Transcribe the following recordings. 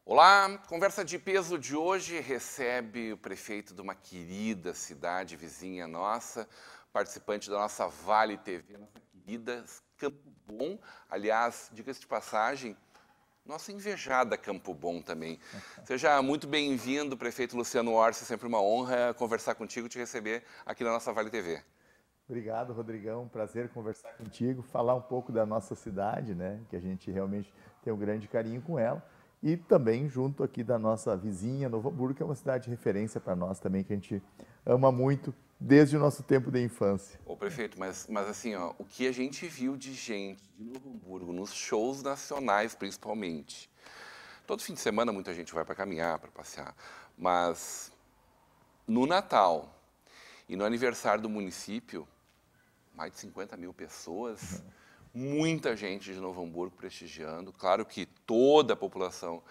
Olá, conversa de peso de hoje recebe o prefeito de uma querida cidade vizinha nossa, participante da nossa Vale TV, nossa querida Campo Bom. Aliás, diga-se de passagem, nossa invejada Campo Bom também. Seja muito bem-vindo, prefeito Luciano Orsi, sempre uma honra conversar contigo e te receber aqui na nossa Vale TV. Obrigado, Rodrigão. Prazer conversar contigo, falar um pouco da nossa cidade, né? Que a gente realmente tem um grande carinho com ela. E também junto aqui da nossa vizinha, Novo Hamburgo, que é uma cidade de referência para nós também, que a gente ama muito desde o nosso tempo de infância. Ô, prefeito, mas assim, ó, o que a gente viu de gente de Novo Hamburgo, nos shows nacionais principalmente. Todo fim de semana muita gente vai para caminhar, para passear, mas no Natal e no aniversário do município, mais de 50 mil pessoas, muita gente de Novo Hamburgo prestigiando. Claro que toda a população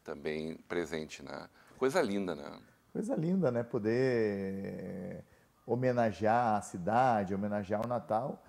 também presente, né? Coisa linda, né? Coisa linda, né? Poder homenagear a cidade, homenagear o Natal,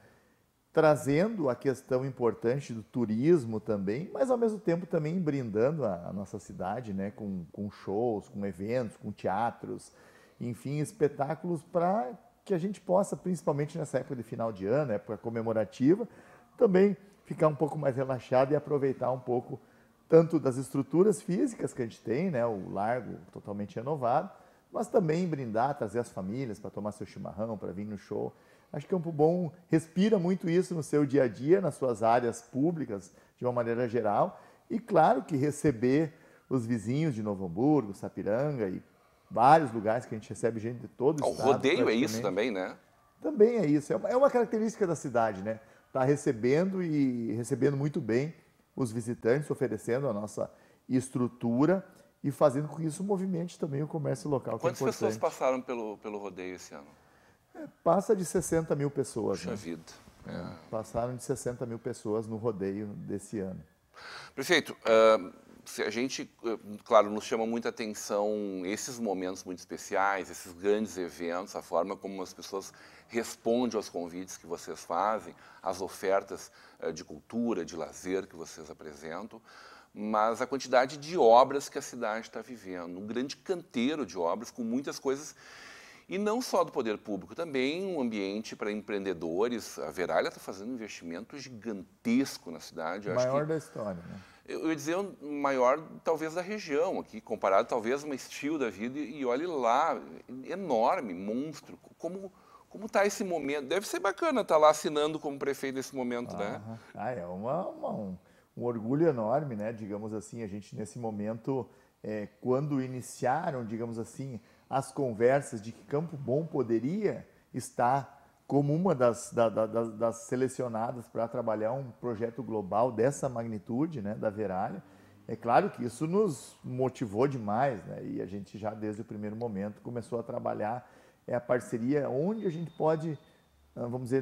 trazendo a questão importante do turismo também, mas ao mesmo tempo também brindando a nossa cidade, né? Com shows, com eventos, com teatros, enfim, espetáculos para que a gente possa, principalmente nessa época de final de ano, época comemorativa, também ficar um pouco mais relaxado e aproveitar um pouco tanto das estruturas físicas que a gente tem, né, o largo totalmente renovado, mas também brindar, trazer as famílias para tomar seu chimarrão, para vir no show. Acho que Campo Bom respira muito isso no seu dia a dia, nas suas áreas públicas, de uma maneira geral, e claro que receber os vizinhos de Novo Hamburgo, Sapiranga e vários lugares que a gente recebe gente de todo o estado. O rodeio é isso também, né? Também é isso, é uma característica da cidade, né? Está recebendo e recebendo muito bem os visitantes, oferecendo a nossa estrutura e fazendo com que isso movimente também o comércio local. Quantas pessoas passaram pelo rodeio esse ano? Passa de 60 mil pessoas. Puxa né? vida. Passaram de 60 mil pessoas no rodeio desse ano. Prefeito, se a gente, claro, nos chama muita atenção esses momentos muito especiais, esses grandes eventos, a forma como as pessoas respondem aos convites que vocês fazem, as ofertas de cultura, de lazer que vocês apresentam, mas a quantidade de obras que a cidade está vivendo, um grande canteiro de obras com muitas coisas, e não só do poder público, também um ambiente para empreendedores. A Veralha está fazendo um investimento gigantesco na cidade. O maior da história, né? Eu ia dizer o maior, talvez, da região aqui, comparado, talvez, a uma Steel da vida, e olhe lá, enorme, monstro. Como está esse momento? Deve ser bacana estar lá assinando como prefeito nesse momento, né? É um orgulho enorme, né? Digamos assim, a gente nesse momento, quando iniciaram, digamos assim, as conversas de que Campo Bom poderia estar como uma das selecionadas para trabalhar um projeto global dessa magnitude, né, da Veralha. É claro que isso nos motivou demais, né, e a gente já desde o primeiro momento começou a trabalhar a parceria onde a gente pode, vamos dizer,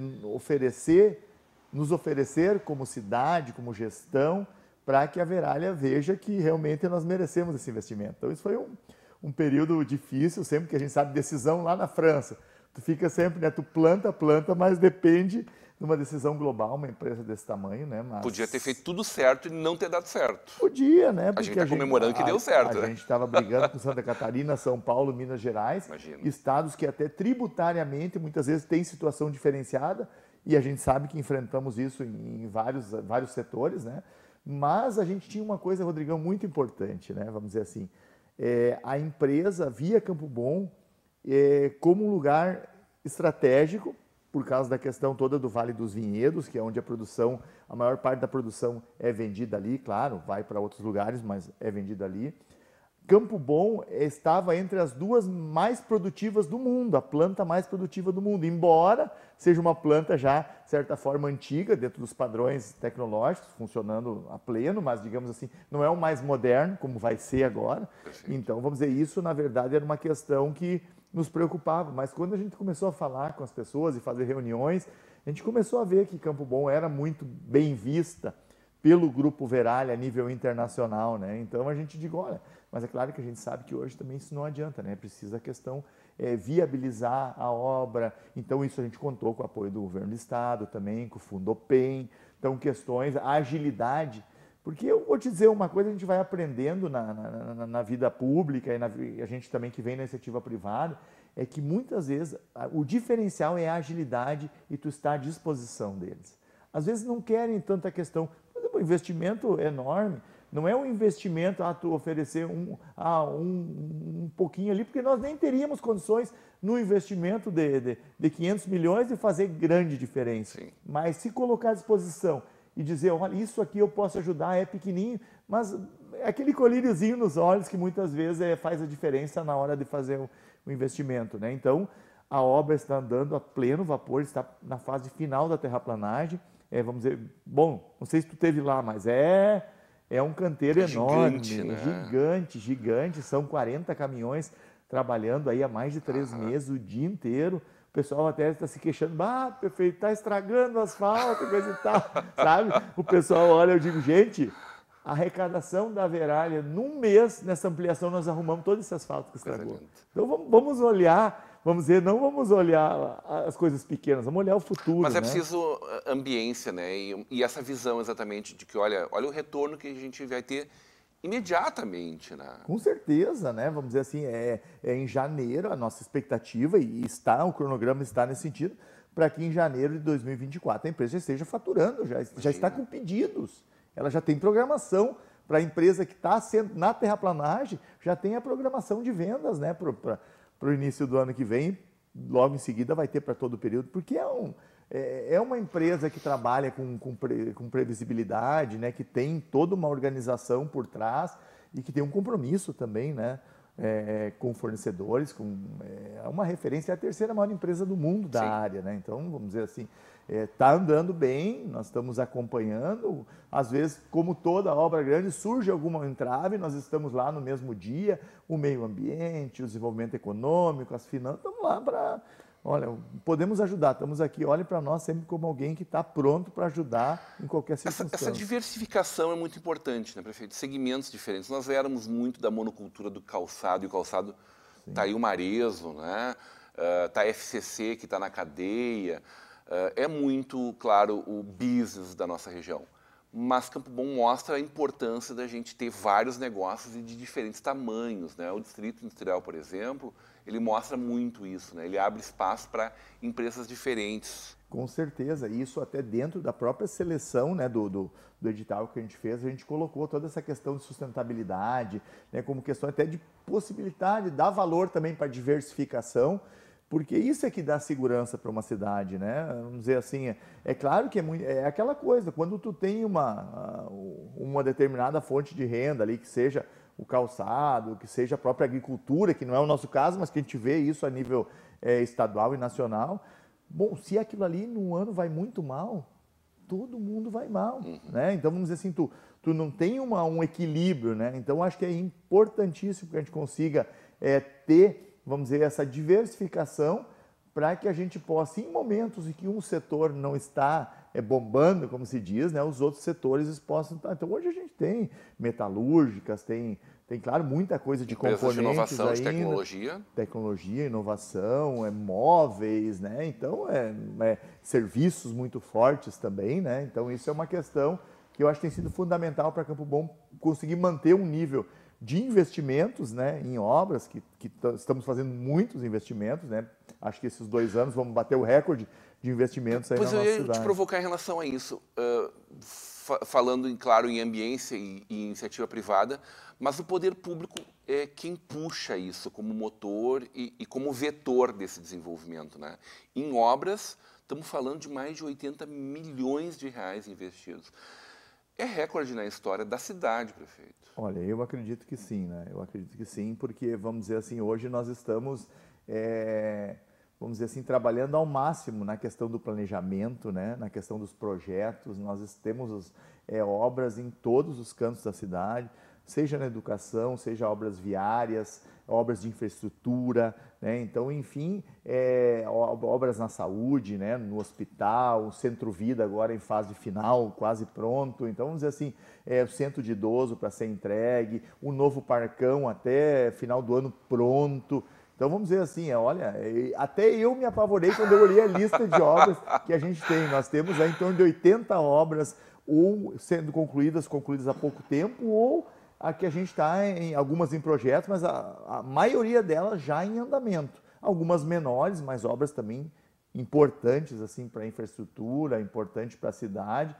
nos oferecer como cidade, como gestão, para que a Veralha veja que realmente nós merecemos esse investimento. Então isso foi um período difícil, sempre que a gente sabe decisão lá na França. Tu fica sempre, né? Tu planta, mas depende de uma decisão global, uma empresa desse tamanho, né? Mas... Podia ter feito tudo certo e não ter dado certo. Podia, né? Porque a gente está comemorando que deu certo. A gente estava brigando com Santa Catarina, São Paulo, Minas Gerais, Imagina. Estados que até tributariamente muitas vezes têm situação diferenciada, e a gente sabe que enfrentamos isso em vários setores, né? Mas a gente tinha uma coisa, Rodrigão, muito importante, né? Vamos dizer assim, a empresa via Campo Bom como um lugar estratégico, por causa da questão toda do Vale dos Vinhedos, que é onde a maior parte da produção é vendida ali, claro, vai para outros lugares, mas é vendida ali. Campo Bom estava entre as duas mais produtivas do mundo, a planta mais produtiva do mundo, embora seja uma planta já, de certa forma, antiga, dentro dos padrões tecnológicos, funcionando a pleno, mas, digamos assim, não é o mais moderno, como vai ser agora. Perfeito. Então, vamos dizer, isso, na verdade, era uma questão que nos preocupava, mas quando a gente começou a falar com as pessoas e fazer reuniões, a gente começou a ver que Campo Bom era muito bem vista pelo Grupo Veralli a nível internacional, né? Então a gente diz, olha, mas é claro que a gente sabe que hoje também isso não adianta, né? Precisa a questão viabilizar a obra. Então isso a gente contou com o apoio do governo do estado também, com o Fundopem. Então questões, a agilidade, porque eu vou te dizer uma coisa, a gente vai aprendendo na vida pública e a gente também que vem na iniciativa privada, é que muitas vezes o diferencial é a agilidade e tu estar à disposição deles. Às vezes não querem tanta questão, por exemplo, o investimento enorme, não é um investimento a tu oferecer um pouquinho ali, porque nós nem teríamos condições no investimento de 500 milhões de fazer grande diferença. Sim. Mas se colocar à disposição e dizer, olha, isso aqui eu posso ajudar, é pequenininho, mas é aquele colíriozinho nos olhos que muitas vezes faz a diferença na hora de fazer o investimento, né? Então, a obra está andando a pleno vapor, está na fase final da terraplanagem. Vamos dizer, bom, não sei se tu esteve lá, mas é um canteiro enorme, gigante, né? Gigante, gigante. São 40 caminhões trabalhando aí há mais de 3 meses, o dia inteiro. O pessoal até está se queixando, prefeito, está estragando o asfalto, coisa e tal, sabe? O pessoal olha, eu digo, gente, a arrecadação da Veralli, num mês, nessa ampliação, nós arrumamos todo esse asfalto que estragou. Então vamos olhar, vamos dizer, não vamos olhar as coisas pequenas, vamos olhar o futuro. Mas é né? preciso ambiência, né? E essa visão exatamente de que, olha o retorno que a gente vai ter imediatamente, né? Com certeza, né? Vamos dizer assim, em janeiro a nossa expectativa, e o cronograma está nesse sentido, para que em janeiro de 2024 a empresa já esteja faturando, já está com pedidos. Ela já tem programação para a empresa que está sendo na terraplanagem, já tem a programação de vendas, né? Para o início do ano que vem, logo em seguida vai ter para todo o período, porque é uma empresa que trabalha com previsibilidade, né? Que tem toda uma organização por trás e que tem um compromisso também, né? Com fornecedores, é uma referência, é a terceira maior empresa do mundo da área, né? Então, vamos dizer assim, está andando bem, nós estamos acompanhando, às vezes, como toda obra grande, surge alguma entrave, nós estamos lá no mesmo dia, o meio ambiente, o desenvolvimento econômico, as finanças, estamos lá para, olha, podemos ajudar, estamos aqui, olhe para nós sempre como alguém que está pronto para ajudar em qualquer circunstância. Essa diversificação é muito importante, né, prefeito? Segmentos diferentes. Nós éramos muito da monocultura do calçado, e o calçado está aí o Marezo, né? Está a FCC, que está na cadeia. É muito, claro, o business da nossa região. Mas Campo Bom mostra a importância da gente ter vários negócios e de diferentes tamanhos, né? O Distrito Industrial, por exemplo, ele mostra muito isso, né? Ele abre espaço para empresas diferentes. Com certeza, isso até dentro da própria seleção, né, do edital que a gente fez, a gente colocou toda essa questão de sustentabilidade, né, como questão até de possibilidade, dar valor também para a diversificação, porque isso é que dá segurança para uma cidade, né? Vamos dizer assim, é claro que é aquela coisa, quando tu tem uma determinada fonte de renda ali, que seja o calçado, que seja a própria agricultura, que não é o nosso caso, mas que a gente vê isso a nível estadual e nacional. Bom, se aquilo ali num ano vai muito mal, todo mundo vai mal, né? Então, vamos dizer assim, tu não tem um equilíbrio, né? Então, acho que é importantíssimo que a gente consiga ter, vamos dizer, essa diversificação para que a gente possa, em momentos em que um setor não está bombando, como se diz, né, os outros setores possam estar. Então, hoje a gente tem metalúrgicas, tem claro, muita coisa de componentes de inovação, ainda, de tecnologia, inovação, móveis, né? Então, serviços muito fortes também, né? Então, isso é uma questão que eu acho que tem sido fundamental para Campo Bom conseguir manter um nível de investimentos, né, em obras, que estamos fazendo muitos investimentos, né? Acho que esses 2 anos vamos bater o recorde de investimentos aí na nossa cidade. Pois eu ia te provocar em relação a isso, falando, claro, em ambiência e iniciativa privada, mas o poder público é quem puxa isso como motor e como vetor desse desenvolvimento, né? Em obras, estamos falando de mais de 80 milhões de reais investidos. É recorde na história da cidade, prefeito. Olha, eu acredito que sim, né? Eu acredito que sim, porque, vamos dizer assim, hoje nós estamos, vamos dizer assim, trabalhando ao máximo na questão do planejamento, né? Na questão dos projetos. Nós temos obras em todos os cantos da cidade. seja na educação, seja obras viárias, obras de infraestrutura, né? Então, enfim, obras na saúde, né? No hospital, Centro Vida agora em fase final, quase pronto. Então, vamos dizer assim, o centro de idoso para ser entregue, o novo parcão até final do ano pronto. Então, vamos dizer assim, olha, até eu me apavorei quando eu olhei a lista de obras que a gente tem. Nós temos aí em torno de 80 obras, ou sendo concluídas há pouco tempo, ou aqui a gente está em algumas em projetos, mas a maioria delas já em andamento. Algumas menores, mas obras também importantes assim para a infraestrutura, importante para a cidade.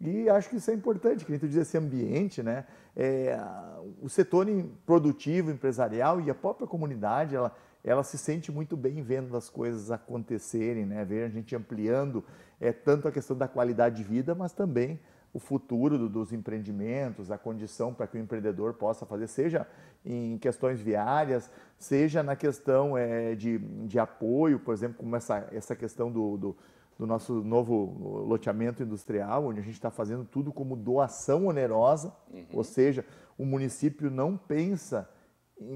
E acho que isso é importante, que a gente diz esse ambiente, né? O setor produtivo, empresarial e a própria comunidade, ela se sente muito bem vendo as coisas acontecerem, né? Ver a gente ampliando tanto a questão da qualidade de vida, mas também o futuro dos empreendimentos, a condição para que o empreendedor possa fazer, seja em questões viárias, seja na questão de apoio, por exemplo, como essa questão do nosso novo loteamento industrial, onde a gente está fazendo tudo como doação onerosa, ou seja, o município não pensa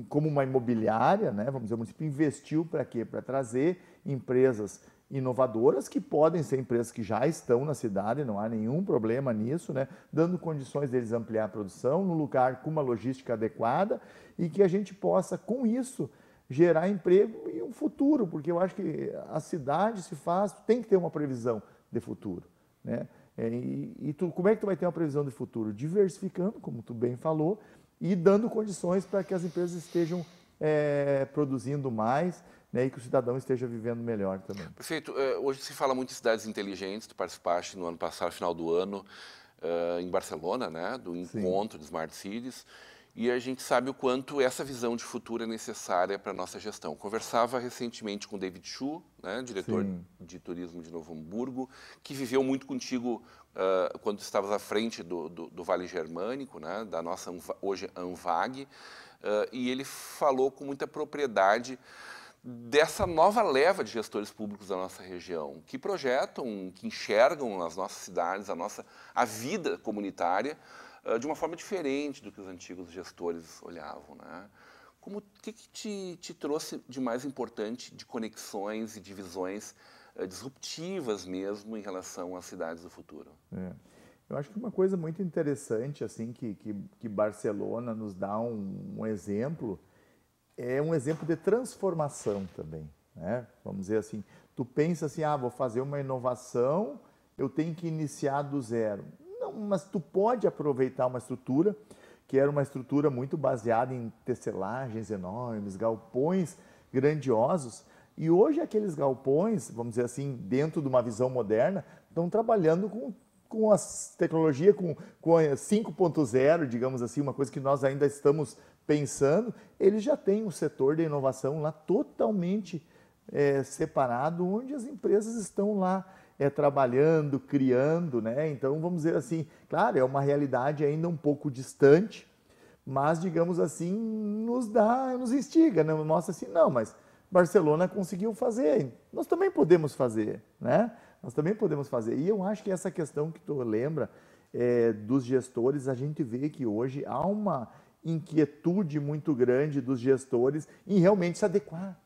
como uma imobiliária, né? Vamos dizer, o município investiu para quê? Para trazer empresas inovadoras, que podem ser empresas que já estão na cidade, não há nenhum problema nisso, né? Dando condições deles ampliar a produção no lugar com uma logística adequada e que a gente possa, com isso, gerar emprego e um futuro, porque eu acho que a cidade tem que ter uma previsão de futuro, né? Como é que tu vai ter uma previsão de futuro? Diversificando, como tu bem falou, e dando condições para que as empresas estejam produzindo mais, né, e que o cidadão esteja vivendo melhor também. Perfeito. Hoje se fala muito em cidades inteligentes. Tu participaste no ano passado, final do ano, em Barcelona, né, do encontro de Smart Cities. E a gente sabe o quanto essa visão de futuro é necessária para a nossa gestão. Conversava recentemente com o David Chu, né, diretor de turismo de Novo Hamburgo, que viveu muito contigo quando estavas à frente do Vale Germânico, né, da nossa hoje Anvag, e ele falou com muita propriedade dessa nova leva de gestores públicos da nossa região, que projetam, que enxergam nas nossas cidades a vida comunitária de uma forma diferente do que os antigos gestores olhavam, né? O que te trouxe de mais importante de conexões e de visões disruptivas mesmo em relação às cidades do futuro? Eu acho que uma coisa muito interessante assim que Barcelona nos dá um exemplo, é um exemplo de transformação também, né? Vamos dizer assim, tu pensa assim, vou fazer uma inovação, eu tenho que iniciar do zero. Não, mas tu pode aproveitar uma estrutura que era uma estrutura muito baseada em tecelagens enormes, galpões grandiosos, e hoje aqueles galpões, vamos dizer assim, dentro de uma visão moderna, estão trabalhando com a tecnologia, com a 5.0, digamos assim, uma coisa que nós ainda estamos pensando. Eles já têm um setor de inovação lá totalmente separado, onde as empresas estão lá trabalhando, criando, né? Então, vamos dizer assim, claro, é uma realidade ainda um pouco distante, mas, digamos assim, nos instiga, né? Mostra assim, não, mas Barcelona conseguiu fazer, nós também podemos fazer, né? Nós também podemos fazer. E eu acho que essa questão que tu lembra dos gestores, a gente vê que hoje há uma inquietude muito grande dos gestores em realmente se adequar,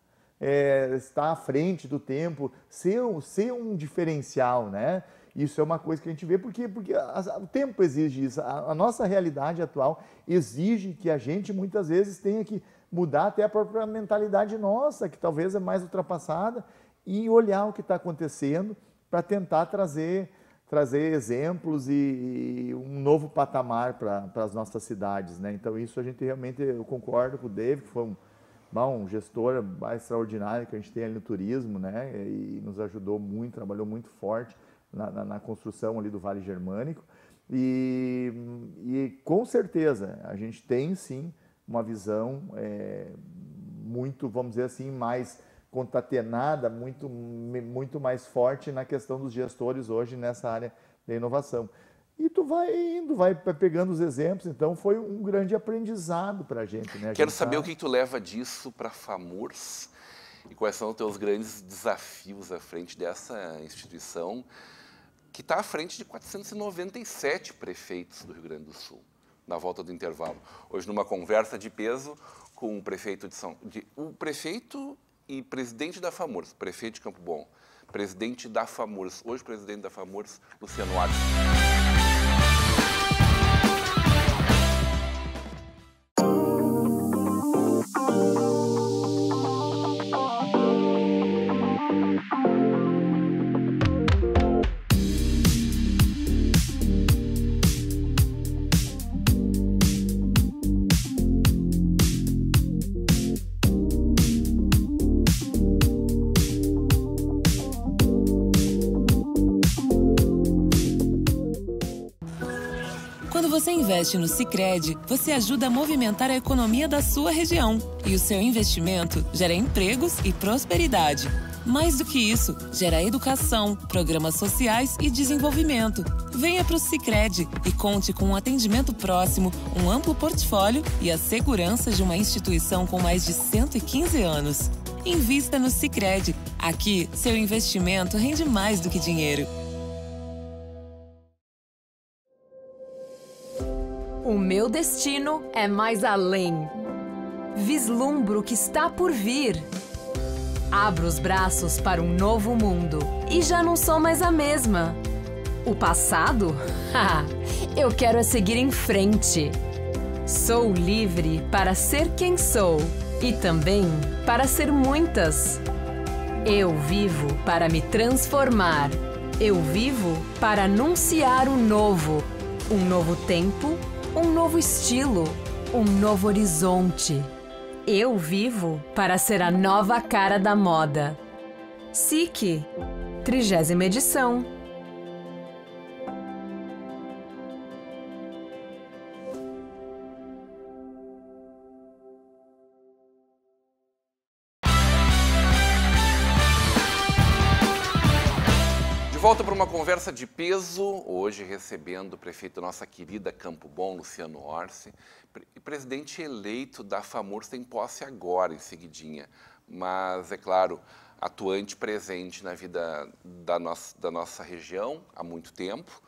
estar à frente do tempo, ser um diferencial, né? Isso é uma coisa que a gente vê porque o tempo exige isso. A nossa realidade atual exige que a gente muitas vezes tenha que mudar até a própria mentalidade nossa, que talvez é mais ultrapassada, e olhar o que está acontecendo para tentar trazer exemplos e um novo patamar para as nossas cidades, né? Então isso a gente realmente, eu concordo com o David, que foi um gestor extraordinário que a gente tem ali no turismo, né? E nos ajudou muito, trabalhou muito forte na construção ali do Vale Germânico. E com certeza a gente tem sim uma visão muito, vamos dizer assim, mais concatenada, muito mais forte na questão dos gestores hoje nessa área da inovação. E tu vai indo, vai pegando os exemplos, então foi um grande aprendizado para a gente, né? Quero saber o que tu leva disso para a FAMURS e quais são os teus grandes desafios à frente dessa instituição que está à frente de 497 prefeitos do Rio Grande do Sul. na volta do intervalo. Hoje, numa conversa de peso com o prefeito o prefeito e presidente da FAMURS, prefeito de Campo Bom, presidente da FAMURS, hoje presidente da FAMURS, Luciano Arce. Quando você investe no Sicredi, você ajuda a movimentar a economia da sua região. E o seu investimento gera empregos e prosperidade. Mais do que isso, gera educação, programas sociais e desenvolvimento. Venha para o Sicredi e conte com um atendimento próximo, um amplo portfólio e a segurança de uma instituição com mais de 115 anos. Invista no Sicredi. Aqui, seu investimento rende mais do que dinheiro. O meu destino é mais além. Vislumbro o que está por vir. Abro os braços para um novo mundo e já não sou mais a mesma. O passado? Eu quero seguir em frente. Sou livre para ser quem sou e também para ser muitas. Eu vivo para me transformar. Eu vivo para anunciar o novo. Um novo tempo, um novo estilo, um novo horizonte. Eu vivo para ser a nova cara da moda. SIC, 30ª edição. De volta para uma conversa de peso, hoje recebendo o prefeito da nossa querida Campo Bom, Luciano Arce, presidente eleito da FAMURS, tem posse agora, em seguidinha, mas, é claro, atuante, presente na vida da nossa região há muito tempo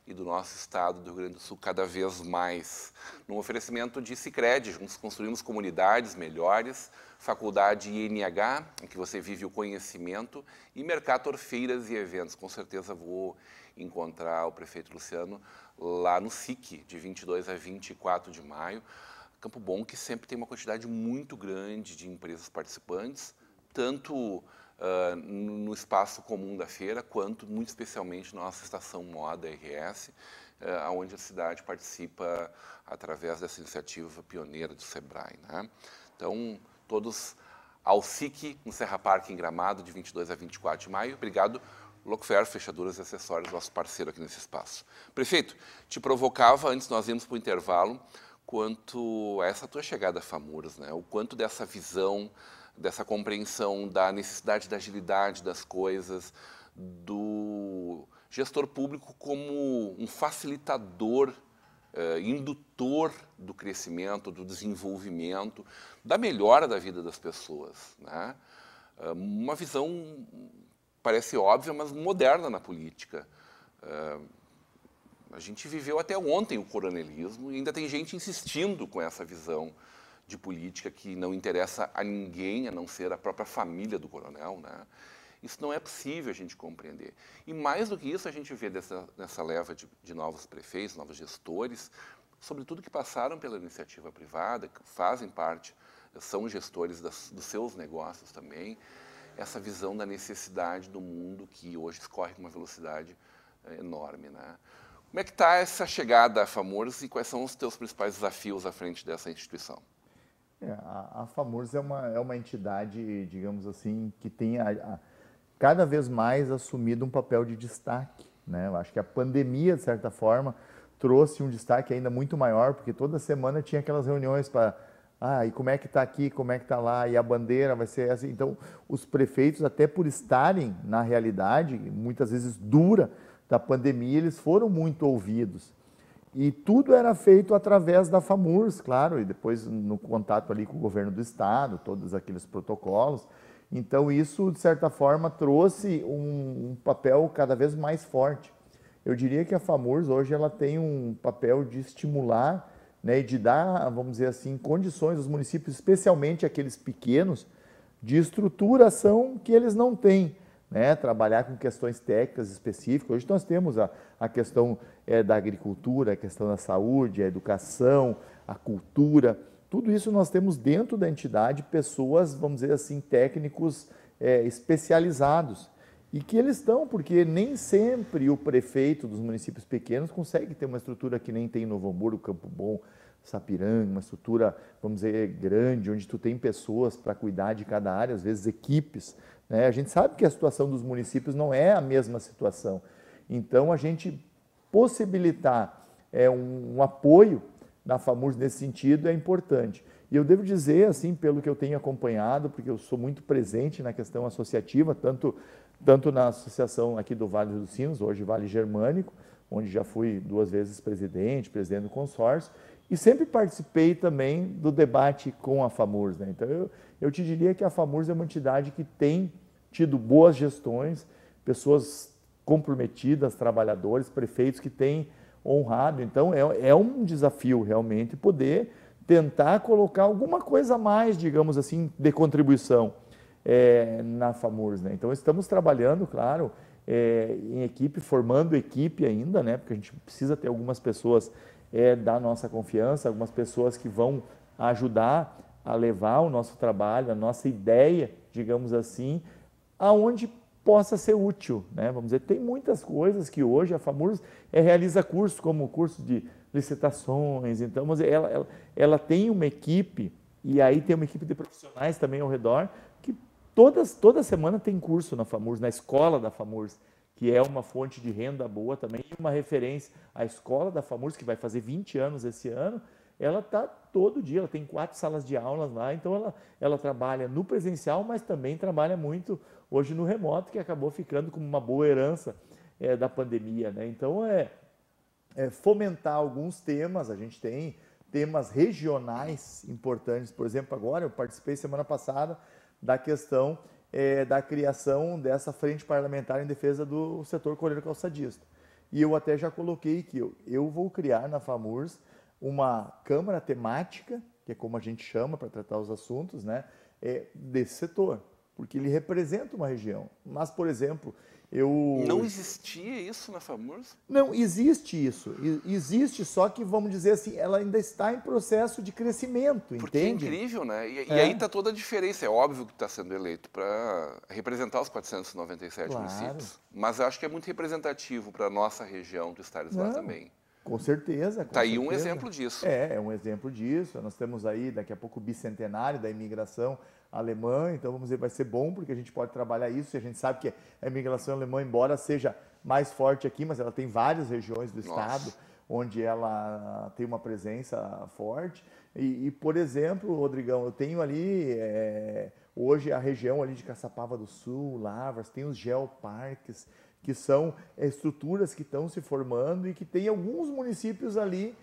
e do nosso estado do Rio Grande do Sul cada vez mais. Num oferecimento de Sicredi, juntos construímos comunidades melhores, Faculdade INH, em que você vive o conhecimento, e Mercator Feiras e Eventos. Com certeza vou encontrar o prefeito Luciano lá no SIC, de 22 a 24 de maio. Campo Bom, que sempre tem uma quantidade muito grande de empresas participantes, tanto no espaço comum da feira, quanto, muito especialmente, na nossa estação Moda RS, onde a cidade participa através dessa iniciativa pioneira do SEBRAE, né? Então, todos ao SIC, no Serra Parque, em Gramado, de 22 a 24 de maio. Obrigado, Locfer, Fechaduras e Acessórios, nosso parceiro aqui nesse espaço. Prefeito, te provocava, antes nós íamos para o intervalo, quanto a essa tua chegada à FAMURS, né? O quanto dessa visão, dessa compreensão da necessidade da agilidade das coisas, do gestor público como um facilitador, indutor do crescimento, do desenvolvimento, da melhora da vida das pessoas, né? Uma visão, parece óbvia, mas moderna na política. A gente viveu até ontem o coronelismo e ainda tem gente insistindo com essa visão de política que não interessa a ninguém, a não ser a própria família do coronel, né? Isso não é possível a gente compreender. E mais do que isso, a gente vê nessa leva de novos prefeitos, novos gestores, sobretudo que passaram pela iniciativa privada, que fazem parte, são gestores dos seus negócios também, essa visão da necessidade do mundo que hoje escorre com uma velocidade enorme, né? Como é que está essa chegada à FAMURS e quais são os teus principais desafios à frente dessa instituição? A FAMURS é uma entidade, digamos assim, que tem cada vez mais assumido um papel de destaque, né? Eu acho que a pandemia, de certa forma, trouxe um destaque ainda muito maior, porque toda semana tinha aquelas reuniões para... e como é que está aqui, como é que está lá, e a bandeira vai ser assim. Então, os prefeitos, até por estarem na realidade, muitas vezes dura, da pandemia, eles foram muito ouvidos. E tudo era feito através da FAMURS, claro, e depois no contato ali com o governo do estado, todos aqueles protocolos. Então, isso, de certa forma, trouxe um papel cada vez mais forte. Eu diria que a FAMURS hoje ela tem um papel de estimular né, e de dar, vamos dizer assim, condições aos municípios, especialmente aqueles pequenos, de estruturação que eles não têm, né, trabalhar com questões técnicas específicas. Hoje nós temos a questão da agricultura, a questão da saúde, a educação, a cultura, tudo isso nós temos dentro da entidade pessoas, vamos dizer assim, técnicos especializados, e que eles estão, porque nem sempre o prefeito dos municípios pequenos consegue ter uma estrutura que nem tem em Novo Hamburgo, Campo Bom, Sapiranga, uma estrutura, vamos dizer, grande, onde tu tem pessoas para cuidar de cada área, às vezes equipes, né? A gente sabe que a situação dos municípios não é a mesma situação. Então, a gente possibilitar um apoio na FAMURS nesse sentido é importante. E eu devo dizer, assim, pelo que eu tenho acompanhado, porque eu sou muito presente na questão associativa, tanto na associação aqui do Vale dos Sinos, hoje Vale Germânico, onde já fui 2 vezes presidente do consórcio, e sempre participei também do debate com a FAMURS, né? Então, eu te diria que a FAMURS é uma entidade que tem tido boas gestões, pessoas comprometidas, trabalhadores, prefeitos que têm honrado. Então, é um desafio realmente poder tentar colocar alguma coisa a mais, digamos assim, de contribuição na FAMURS, né? Então, estamos trabalhando, claro, em equipe, formando equipe ainda, né? Porque a gente precisa ter algumas pessoas da nossa confiança, algumas pessoas que vão ajudar a levar o nosso trabalho, a nossa ideia, digamos assim, aonde possa ser útil, né? Vamos dizer, tem muitas coisas que hoje a FAMURS realiza cursos, como curso de licitações, então ela tem uma equipe, e aí tem uma equipe de profissionais também ao redor, que toda semana tem curso na FAMURS, na escola da FAMURS, que é uma fonte de renda boa também, e uma referência. A escola da FAMURS, que vai fazer 20 anos esse ano, ela está todo dia, ela tem 4 salas de aulas lá, então ela trabalha no presencial, mas também trabalha muito hoje no remoto, que acabou ficando como uma boa herança da pandemia, né? Então, fomentar alguns temas, a gente tem temas regionais importantes, por exemplo, agora eu participei semana passada da questão da criação dessa frente parlamentar em defesa do setor coleiro calçadista. E eu até já coloquei que eu vou criar na FAMURS uma câmara temática, que é como a gente chama para tratar os assuntos, né, desse setor, porque ele representa uma região. Mas, por exemplo, Não existia isso na FAMURS? Não, existe isso. Existe, só que, vamos dizer assim, ela ainda está em processo de crescimento, porque entende? É incrível, né? E aí está toda a diferença. É óbvio que está sendo eleito para representar os 497 municípios. Mas eu acho que é muito representativo para a nossa região do estar lá também. Com certeza. Está aí um exemplo disso. É um exemplo disso. Nós temos aí, daqui a pouco, o bicentenário da imigração alemã, então vamos dizer, vai ser bom, porque a gente pode trabalhar isso, e a gente sabe que a imigração alemã, embora seja mais forte aqui, mas ela tem várias regiões do estado onde ela tem uma presença forte. E, por exemplo, Rodrigão, eu tenho ali, hoje a região ali de Caçapava do Sul, Lavras, tem os geoparques, que são estruturas que estão se formando e que tem alguns municípios ali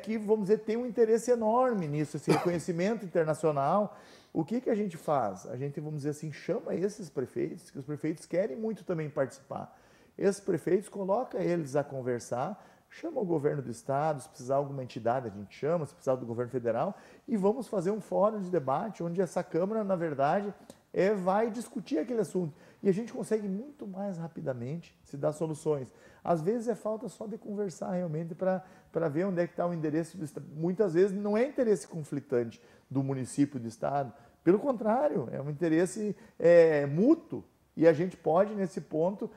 que, vamos dizer, tem um interesse enorme nisso, esse reconhecimento internacional. O que a gente faz? A gente, vamos dizer assim, chama esses prefeitos, que os prefeitos querem muito também participar. Esses prefeitos, coloca eles a conversar, chama o governo do estado, se precisar alguma entidade a gente chama, se precisar do governo federal, e vamos fazer um fórum de debate onde essa Câmara, na verdade, vai discutir aquele assunto. E a gente consegue muito mais rapidamente se dar soluções. Às vezes é falta só de conversar realmente para ver onde é que está o endereço do estado. Muitas vezes não é interesse conflitante do município, do estado. Pelo contrário, é um interesse mútuo. E a gente pode, nesse ponto,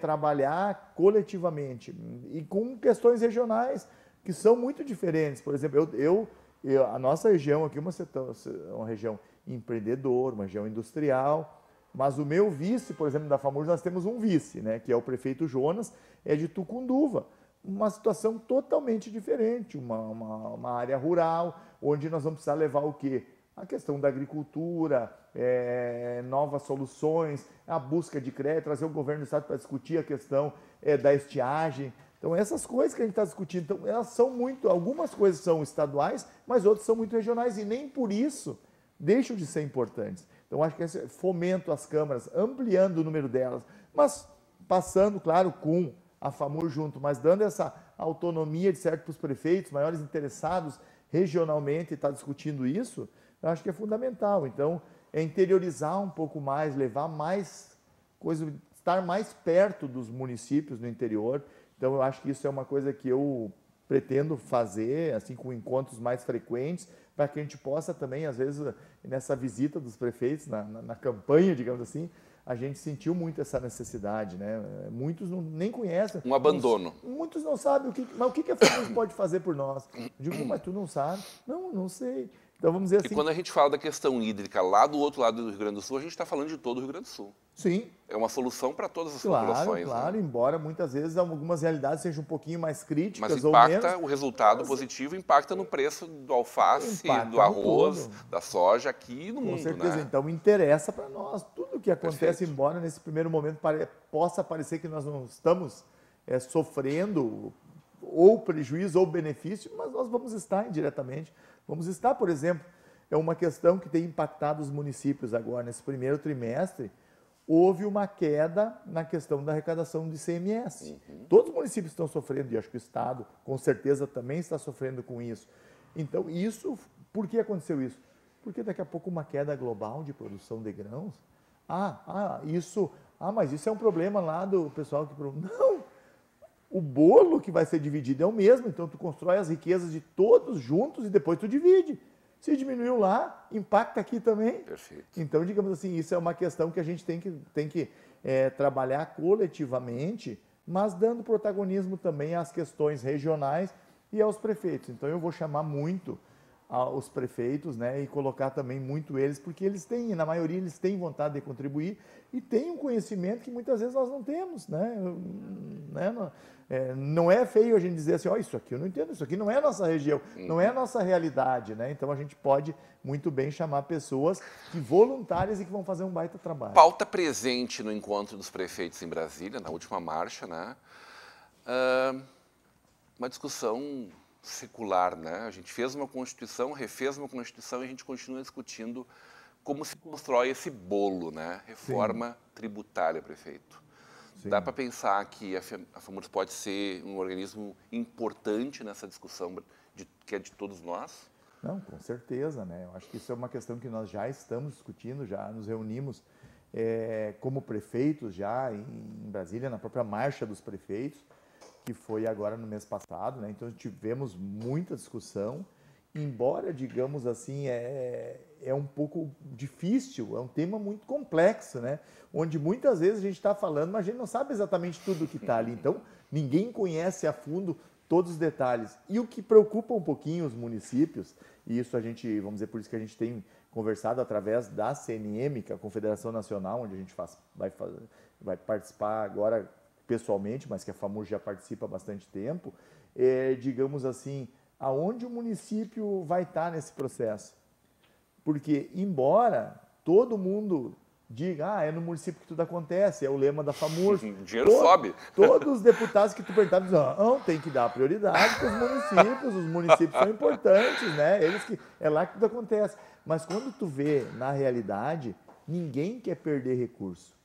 trabalhar coletivamente. E com questões regionais que são muito diferentes. Por exemplo, a nossa região aqui é uma região empreendedora, uma região industrial. Mas o meu vice, por exemplo, da FAMURS, nós temos um vice, né, que é o prefeito Jonas, de Tucunduva. Uma situação totalmente diferente, uma área rural, onde nós vamos precisar levar o quê? A questão da agricultura, novas soluções, a busca de crédito, trazer o governo do estado para discutir a questão da estiagem. Então, essas coisas que a gente está discutindo, então, elas são algumas coisas são estaduais, mas outras são muito regionais, e nem por isso deixam de ser importantes. Então, acho que esse fomento às câmaras, ampliando o número delas, mas passando, claro, com a FAMURS junto, mas dando essa autonomia de certo para os prefeitos, maiores interessados regionalmente, estar discutindo isso, eu acho que é fundamental. Então, é interiorizar um pouco mais, levar mais coisa, estar mais perto dos municípios no interior. Então, eu acho que isso é uma coisa que eu pretendo fazer, assim, com encontros mais frequentes, para que a gente possa também, às vezes, nessa visita dos prefeitos, na campanha, digamos assim, a gente sentiu muito essa necessidade, né? Muitos nem conhecem. Um abandono. Muitos não sabem mas o que a FAMURS pode fazer por nós. Eu digo, mas tu não sabe? Não sei. Então, vamos dizer assim... E quando a gente fala da questão hídrica lá do outro lado do Rio Grande do Sul, a gente está falando de todo o Rio Grande do Sul. Sim. É uma solução para todas as populações. Claro, né? Embora muitas vezes algumas realidades sejam um pouquinho mais críticas mas ou impacta, menos. o resultado positivo impacta no preço do alface, do arroz, da soja aqui no mundo. Com certeza, né? Então interessa para nós. Tudo o que acontece, Perfeito. embora nesse primeiro momento possa parecer que nós não estamos sofrendo ou prejuízo ou benefício, mas nós vamos estar indiretamente. Vamos estar, por exemplo, é uma questão que tem impactado os municípios agora. Nesse primeiro trimestre, houve uma queda na questão da arrecadação de ICMS. Todos os municípios estão sofrendo, e acho que o Estado, com certeza, também está sofrendo com isso. Então, por que aconteceu isso? Porque daqui a pouco uma queda global de produção de grãos. Mas isso é um problema lá do pessoal que... Não! O bolo que vai ser dividido é o mesmo, então tu constrói as riquezas de todos juntos e depois tu divide. Se diminuiu lá, impacta aqui também. Perfeito. Então, digamos assim, isso é uma questão que a gente tem que trabalhar coletivamente, mas dando protagonismo também às questões regionais e aos prefeitos. Então, eu vou chamar muito os prefeitos, né, e colocar também muito eles, porque eles têm, na maioria, eles têm vontade de contribuir e têm um conhecimento que muitas vezes nós não temos, né? Não é feio a gente dizer assim, isso aqui eu não entendo, isso aqui não é a nossa região, não é a nossa realidade, né? Então a gente pode muito bem chamar pessoas voluntárias e que vão fazer um baita trabalho. Pauta presente no encontro dos prefeitos em Brasília, na última marcha, né? Uma discussão secular, né? A gente fez uma Constituição, refez uma Constituição e a gente continua discutindo como se constrói esse bolo, né? Reforma tributária, prefeito. Sim. Dá para pensar que a FAMURS pode ser um organismo importante nessa discussão que é de todos nós? Não, com certeza, né? Eu acho que isso é uma questão que nós já estamos discutindo, já nos reunimos como prefeitos já em Brasília, na própria Marcha dos Prefeitos, que foi agora no mês passado, né? Então tivemos muita discussão, embora, digamos assim, é um pouco difícil, é um tema muito complexo, né? Onde muitas vezes a gente está falando, mas a gente não sabe exatamente tudo que está ali. Então, ninguém conhece a fundo todos os detalhes. E o que preocupa um pouquinho os municípios, e isso a gente, vamos dizer, por isso que a gente tem conversado através da CNM, que é a Confederação Nacional, onde a gente vai participar agora pessoalmente, mas que a FAMURS já participa há bastante tempo, digamos assim, aonde o município vai estar nesse processo. Porque, embora todo mundo diga, é no município que tudo acontece, é o lema da FAMURS. O dinheiro sobe. Todos os deputados que tu perguntar dizem, tem que dar prioridade para os municípios são importantes, né? É lá que tudo acontece. Mas quando tu vê, na realidade, ninguém quer perder recurso.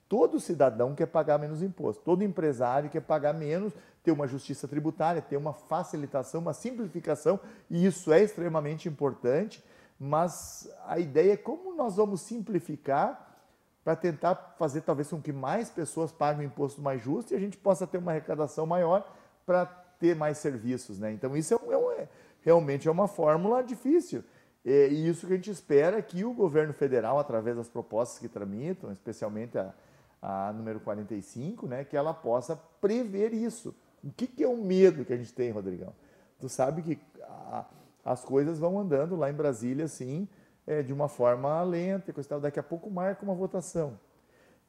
Todo cidadão quer pagar menos imposto, todo empresário quer pagar menos, ter uma justiça tributária, ter uma facilitação, uma simplificação, e isso é extremamente importante, mas a ideia é como nós vamos simplificar para tentar fazer talvez com que mais pessoas paguem um imposto mais justo e a gente possa ter uma arrecadação maior para ter mais serviços, né? Então isso realmente é uma fórmula difícil. E isso que a gente espera que o governo federal, através das propostas que tramitam, especialmente a número 45, né, que ela possa prever isso. O que é o medo que a gente tem, Rodrigão? Tu sabe que as coisas vão andando lá em Brasília, assim, de uma forma lenta, daqui a pouco marca uma votação.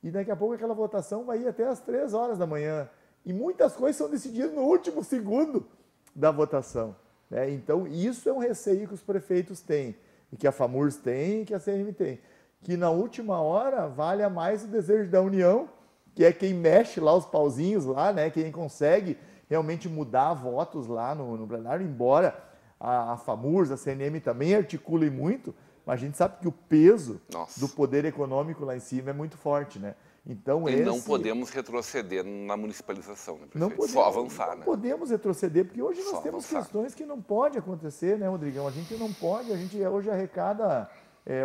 E daqui a pouco aquela votação vai ir até às 3 horas da manhã. E muitas coisas são decididas no último segundo da votação. Né? Então, isso é um receio que os prefeitos têm, e que a FAMURS tem, e que a CNM tem. Que na última hora valha mais o desejo da União, que é quem mexe lá os pauzinhos lá, né? Quem consegue realmente mudar votos lá no plenário, embora a FAMURS, a CNM também articulem muito, mas a gente sabe que o peso do poder econômico lá em cima é muito forte, né? Então, e não podemos retroceder na municipalização, né, não prefeito? podemos, Só avançar, não né? podemos retroceder, porque hoje Só nós temos avançar. questões que não pode acontecer, né, Rodrigão? A gente não pode, a gente hoje arrecada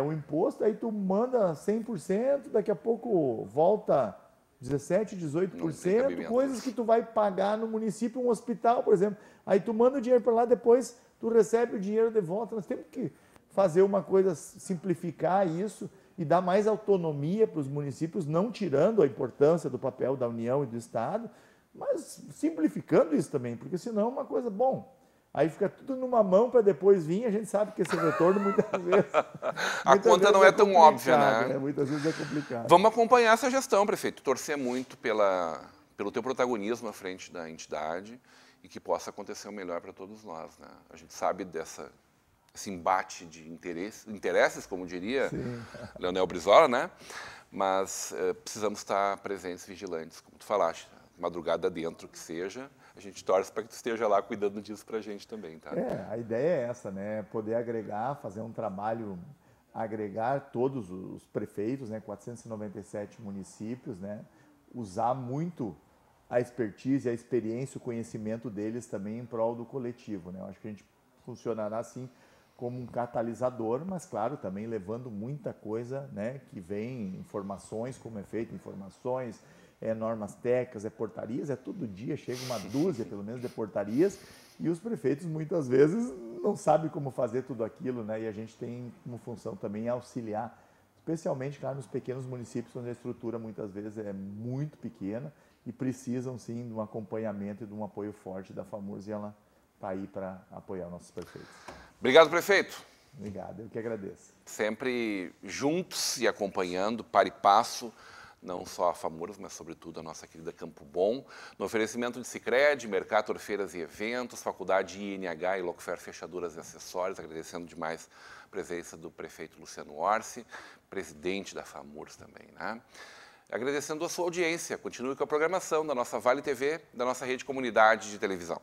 o imposto, aí tu manda 100%, daqui a pouco volta 17%, 18%, coisas que tu vai pagar no município, um hospital, por exemplo. Aí tu manda o dinheiro para lá, depois tu recebe o dinheiro de volta. Nós temos que fazer uma coisa, simplificar isso e dar mais autonomia para os municípios, não tirando a importância do papel da União e do Estado, mas simplificando isso também, porque senão é uma coisa, bom, aí fica tudo numa mão para depois vir, a gente sabe que esse retorno muitas vezes... A conta não é tão óbvia, né? Muitas vezes é complicado. Vamos acompanhar essa gestão, prefeito, torcer muito pelo teu protagonismo à frente da entidade e que possa acontecer o melhor para todos nós, né? A gente sabe esse embate de interesses, como diria Leonel Brizola, né? Mas precisamos estar presentes, vigilantes, como tu falaste, madrugada dentro que seja, a gente torce para que tu esteja lá cuidando disso para a gente também, tá? A ideia é essa, né? Poder agregar, fazer um trabalho, agregar todos os prefeitos, né? 497 municípios, né? Usar muito a expertise, a experiência, o conhecimento deles também em prol do coletivo, né? Eu acho que a gente funcionará assim como um catalisador, mas claro, também levando muita coisa, né, que vem, informações, como é feito, informações, normas técnicas, portarias, todo dia chega uma dúzia, pelo menos, de portarias, e os prefeitos muitas vezes não sabem como fazer tudo aquilo, né, e a gente tem como função também auxiliar, especialmente, claro, nos pequenos municípios, onde a estrutura muitas vezes é muito pequena e precisam, sim, de um acompanhamento e de um apoio forte da FAMURS, e ela está aí para apoiar nossos prefeitos. Obrigado, prefeito. Obrigado, eu que agradeço. Sempre juntos e acompanhando, para e passo, não só a FAMURS, mas sobretudo a nossa querida Campo Bom, no oferecimento de Sicredi, Mercator Feiras e Eventos, Faculdade INH e Locfer Fechaduras e Acessórios, agradecendo demais a presença do prefeito Luciano Orsi, presidente da FAMURS também, né? Agradecendo a sua audiência, continue com a programação da nossa Vale TV, da nossa rede comunidade de televisão.